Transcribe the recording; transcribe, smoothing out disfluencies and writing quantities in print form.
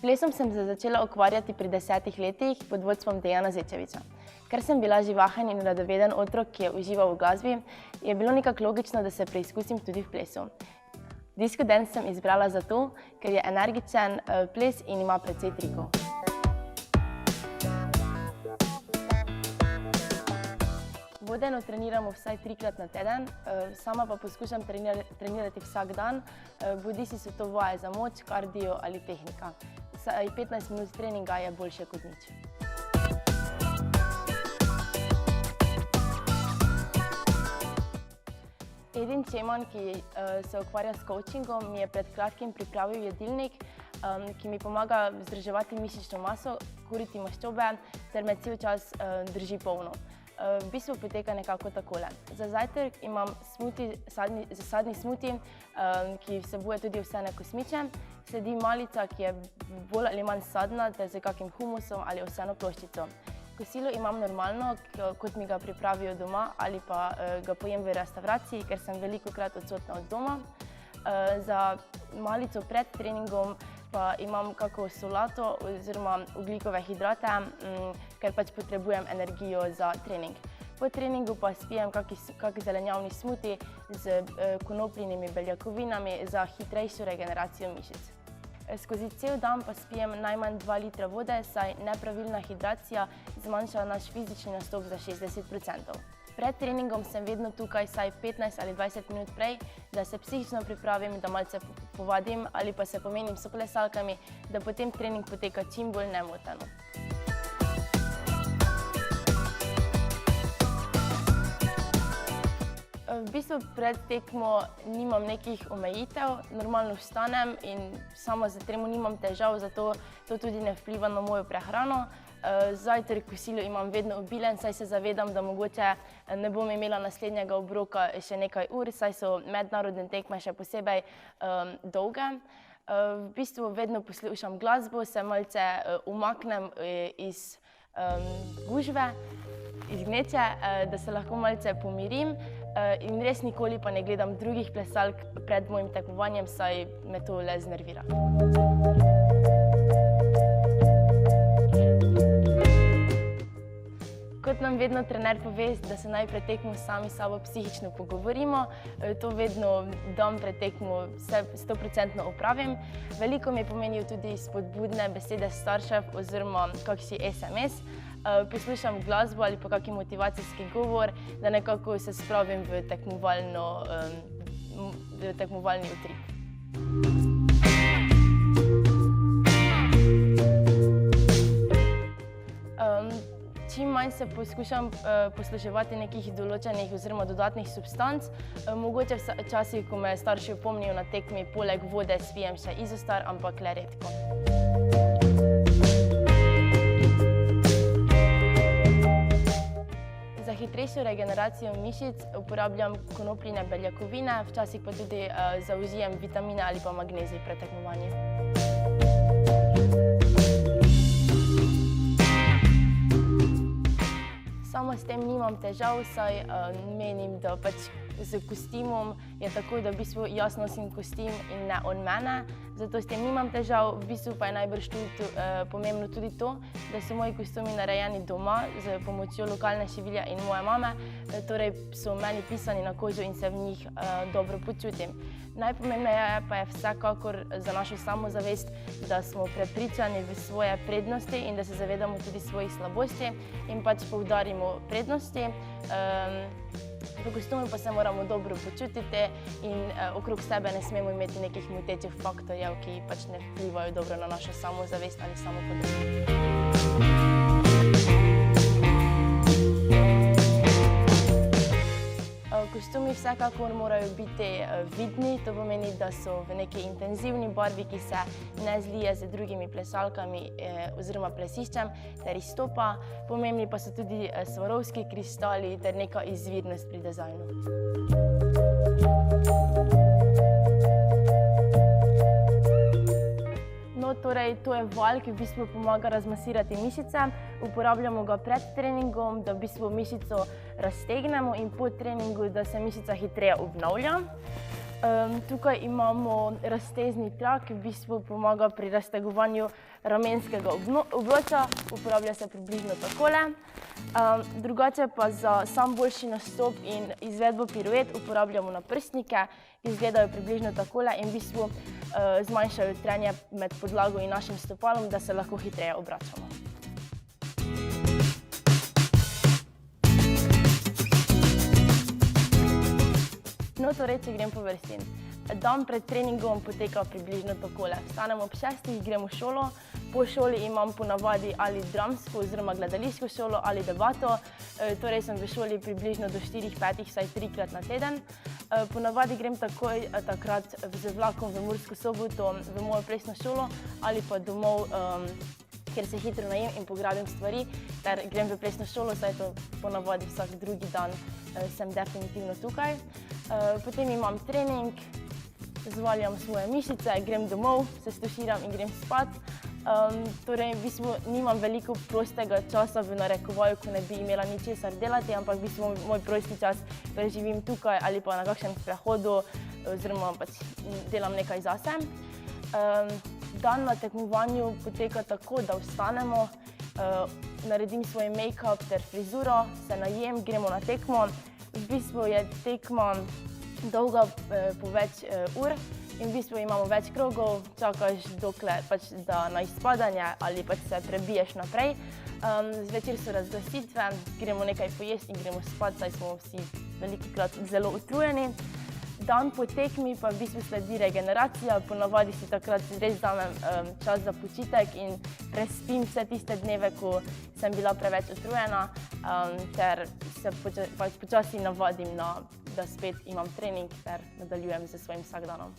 plesom sem se začela ukvarjati pri 10 letih pod vodstvom Dejana Zečeviča. Ker sem bila živahen in radoveden otrok, ki je užival v glasbi, je bilo nekako logično, da se preizkusim tudi v plesu. Disco dance sem izbrala zato, ker je energičen ples in ima precej trikov. Vodeno treniramo vsaj 3-krat na teden, sama pa poskušam trenirati vsak dan, bodisi so to vaje za moč, kardio ali tehnika. Vsaj 15 minut treninga je boljše kot nič. Edin Čeman, ki se ukvarja s coachingom, mi je pred kratkim pripravil jedilnik, ki mi pomaga vzdrževati mišično maso, kuriti maščobe ter me cel čas drži polno. V bistvu poteka nekako takole. Za zajtrk imam sadni smuti, ki vsebuje tudi ovsene kosmiče. Sledi malica, ki je bolj ali manj sadna, ter z kakim humusom ali ovseno ploščico. Kosilo imam normalno, kot mi ga pripravijo doma, ali pa ga pojem v restavraciji, ker sem velikokrat odsotna od doma. Za malico pred treningom pa imam kako solato oziroma ogljikove hidrate, ker pač potrebujem energijo za trening. Po treningu pa spijem kak zelenjavni smuti z konopljinimi beljakovinami za hitrejšo regeneracijo mišic. Skozi cel dan pa spijem najmanj 2 litra vode, saj nepravilna hidracija zmanjša naš fizični nastop za 60%. Pred treningom sem vedno tukaj vsaj 15 ali 20 minut prej, da se psihično pripravim, da malce povadim ali pa se pomenim s plesalkami, da potem trening poteka čim bolj nemoteno. V bistvu pred tekmo nimam nekih omejitev, normalno vstanem in sama za tremo nimam težav, zato to tudi ne vpliva na mojo prehrano. Zajtrk, kosilo imam vedno obilen, saj se zavedam, da mogoče ne bom imela naslednjega obroka še nekaj ur, saj so mednarodne tekme še posebej dolge. V bistvu vedno poslušam glasbo, se malce umaknem iz gužve, iz gneče, da se lahko malce pomirim in res nikoli pa ne gledam drugih plesalk pred mojim tekmovanjem, saj me to le znervira. Kot nam vedno trener pove, da se naj pred tekmo sami s sabo psihično pogovorimo, to vedno dam pred tekmo 100% opravim. Veliko mi pomenijo tudi spodbudne besede staršev oziroma kakšen SMS. Poslušam glasbo ali pa kakšen motivacijski govor, da nekako se spravim v tekmovalni utrip. Čim manj se poskušam posluževati nekih določenih oziroma dodatnih substanc. Mogoče včasih, ko me starši opomnijo na tekmi, poleg vode spijem še Izostar, ampak le redko. Za hitrejšo regeneracijo mišic uporabljam konopljine beljakovine, včasih pa tudi zaužijem vitamine ali pa magnezij pred tekmovanjem. Sama s tem nimam težav, saj menim, da pač z kostimom je tako, da v bistvu jaz nosim kostim in ne on mene, zato s tem nimam težav. V bistvu pa je najbrž pomembno tudi to, da so moji kostumi narejeni doma z pomočjo lokalne šivilje in moje mame, torej so meni pisani na kožo in se v njih dobro počutim. Najpomembneje pa je vsekakor za našo samozavest, da smo prepričani v svoje prednosti in da se zavedamo tudi svojih slabosti in pač poudarimo prednosti. V kostumu pa se moramo dobro počutiti in okrog sebe ne smemo imeti nekih motečih faktorjev, ki pač ne vplivajo dobro na našo samozavest ali samopodobnost. Kostumi vsekakor morajo biti vidni, to pomeni, da so v neki intenzivni barvi, ki se ne zlije z drugimi plesalkami oziroma plesiščem ter izstopa. Pomembni pa so tudi Swarovski kristali ter neka izvirnost pri dizajnu. Torej, to je val, ki v bistvu pomaga razmasirati mišice. Uporabljamo ga pred treningom, da v bistvu mišico raztegnemo in po treningu, da se mišica hitreje obnavlja. Tukaj imamo raztezni trak, ki v bistvu pomaga pri raztegovanju ramenskega obroča. Uporablja se približno takole. Drugače pa za sam boljši nastop in izvedbo piruet uporabljamo naprstnike, ki izgledajo približno takole in v bistvu zmanjšajo trenje med podlago in našim stopalom, da se lahko hitreje obračamo. No, torej, če grem po vrsti. Dan pred treningom poteka približno takole. Vstanemo ob 6, gremo v šolo. Po šoli imam ponavadi ali dramsko oziroma gledališko šolo ali debato. Torej sem v šoli približno do 4-5, vsaj 3-krat na teden. Ponavadi grem takrat z vlakom v Mursko Soboto v mojo plesno šolo ali pa domov, kjer se hitro najem in pograbim stvari, ter grem v plesno šolo, saj to ponavadi vsak drugi dan sem definitivno tukaj. Potem imam trening, zvaljam svoje mišice, grem domov, se stuširam in grem spat. Torej, v bistvu nimam veliko prostega časa v narekovaju, ko ne bi imela ničesar delati, ampak v bistvu moj prosti čas preživim tukaj ali pa na kakšnem sprehodu oziroma pač delam nekaj zase. Dan na tekmovanju poteka tako, da vstanemo, naredim svoj make-up ter frizuro, se najem, gremo na tekmo. V bistvu je tekma dolga po več ur in v bistvu imamo več krogov, čakaš dokler pač na izpadanje ali pač se prebiješ naprej. Zvečer so razglasitve, gremo nekaj pojesti in gremo spat, saj smo vsi velikokrat zelo utrujeni. Dan po tekmi pa v bistvu sledi regeneracija, ponavadi si takrat res vzamem čas za počitek in prespim vse tiste dneve, ko sem bila preveč utrujena, ter se počasi navadim, da spet imam trening ter nadaljujem s svojim vsakdanom.